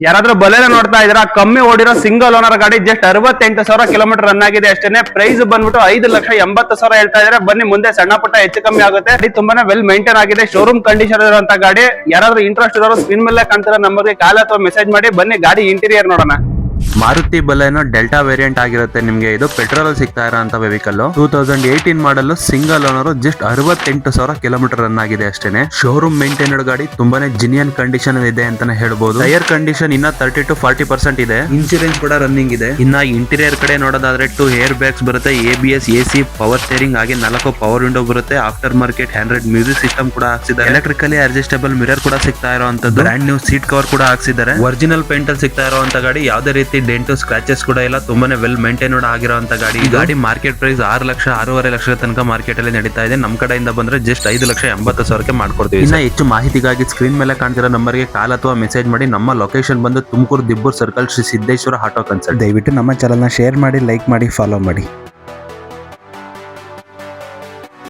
ಯಾರಾದ್ರೂ ಬಲೇನ ನೋಡ್ತಾ ಇದ್ರ ಕಮ್ಮಿ ಓಡಿರೋ ಸಿಂಗಲ್ ಓನರ್ ಗಾಡಿ ಜಸ್ಟ್ 68,000 ಕಿಲೋಮೀಟರ್ ರನ್ ಆಗಿದೆ ಅಷ್ಟೇ. ಪ್ರೈಸ್ ಬಂದ್ಬಿಟ್ಟು 5,80,000 ಹೇಳ್ತಾ ಇದ್ರೆ. ಬನ್ನಿ ಮುಂದೆ ಸಣ್ಣ ಪುಟ್ಟ ಹೆಚ್ಚು ಕಮ್ಮಿ ಆಗುತ್ತೆ. ಗಾಡಿ ತುಂಬಾನೇ ವೆಲ್ ಮೇಂಟೈನ್ ಆಗಿದೆ, ಶೋರೂಮ್ ಕಂಡೀಷನ್ ಇರುವಂತ ಗಾಡಿ. ಯಾರಾದ್ರೂ ಇಂಟ್ರೆಸ್ಟ್ ಇರೋರು ಸ್ಕ್ರೀನ್ ಮೇಲೆ ಕಾಣ್ತಿರೋ ನಂಬರ್ಗೆ ಕಾಲ್ ಅಥವಾ ಮೆಸೇಜ್ ಮಾಡಿ. ಬನ್ನಿ ಗಾಡಿ ಇಂಟೀರಿಯರ್ ನೋಡೋಣ. ಮಾರುತಿ ಬಲೆನೋ ಡೆಲ್ಟಾ ವೇರಿಯಂಟ್ ಆಗಿರುತ್ತೆ ನಿಮಗೆ. ಇದು ಪೆಟ್ರೋಲ್ ಸಿಗ್ತಾ ಇರೋಂತ vehicle 2018 model single owner, just 68,000 kilometre run ಆಗಿದೆ ಅಷ್ಟೇನೆ. ಶೋರೂಮ್ ಮೇಂಟೈನ್ಡ್ ಗಾಡಿ, ತುಂಬಾನೇ ಜಿನಿಯನ್ ಕಂಡೀಷನ್ ಇದೆ ಅಂತಾನೆ ಹೇಳ್ಬೋದು. ಟೈರ್ ಕಂಡೀಷನ್ ಇನ್ನ 30 to 40% ಇದೆ. ಇನ್ಶೂರೆನ್ಸ್ ಕೂಡ ರನ್ನಿಂಗ್ ಇದೆ. ಇನ್ನ ಇಂಟೀರಿಯರ್ ಕಡೆ ನೋಡೋದಾದ್ರೆ 2 ಏರ್ ಬ್ಯಾಗ್ಸ್ ಬರುತ್ತೆ, ABS, AC, ಪವರ್ ಸ್ಟೇರಿಂಗ್, ಹಾಗೆ 4 ಪವರ್ ವಿಂಡೋ ಬರುತ್ತೆ. After market hundred music system ಕೂಡ ಹಾಕ್ಸಿದ್ದಾರೆ. ಎಲೆಕ್ಟ್ರಿಕಲಿ ಅಡ್ಜಸ್ಟಬಲ್ ಮಿರರ್ ಕೂಡ ಸಿಗ್ತಾ ಇರುವಂತದ್ದು. ಬ್ರಾಂಡ್ ನ್ಯೂ ಸೀಟ್ ಕವರ್ ಕೂಡ ಹಾಕ್ಸಿದ್ದಾರೆ. ಒರಿಜಿನಲ್ ಪೇಂಟ್ ಅಲ್ಲಿ ಸಿಗ್ತಾ ಇರುವಂತ ಗಾಡಿ, ಯಾವುದೇ ರೀತಿ ಡೆಂಟು ಸ್ಕ್ರಾಚಸ್ ಕೂಡ ಇಲ್ಲ. ತುಂಬಾನೇ ವೆಲ್ ಮೇಂಟೈನ್ಡ್ ಆಗಿರುವಂತ ಗಾಡಿ. ಈ ಗಾಡಿ ಮಾರ್ಕೆಟ್ ಪ್ರೈಸ್ 6 ಲಕ್ಷ 6.5 ಲಕ್ಷದ ತನಕ ಮಾರ್ಕೆಟ್ ಅಲ್ಲಿ ನಡೀತಾ ಇದೆ. ನಮ್ಮ ಕಡೆಯಿಂದ ಬಂದ್ರೆ ಜಸ್ಟ್ 5,80,000 ಮಾಡ್ಕೊಡ್ತೀವಿ. ಇನ್ನ ಹೆಚ್ಚು ಮಾಹಿತಿಗಾಗಿ ಸ್ಕ್ರೀನ್ ಮೇಲೆ ಕಾಣ್ತಿರೋ ನಂಬರ್ಗೆ ಕಾಲ್ ಅಥವಾ ಮೆಸೇಜ್ ಮಾಡಿ. ನಮ್ಮ ಲೊಕೇಶನ್ ಬಂದು Tumakuru Dibbur circle, Shri Siddeshwara auto consult. ದಯವಿಟ್ಟು ನಮ್ಮ ಚಾನಲ್ನ ಶೇರ್ ಮಾಡಿ, ಲೈಕ್ ಮಾಡಿ, ಫಾಲೋ ಮಾಡಿ.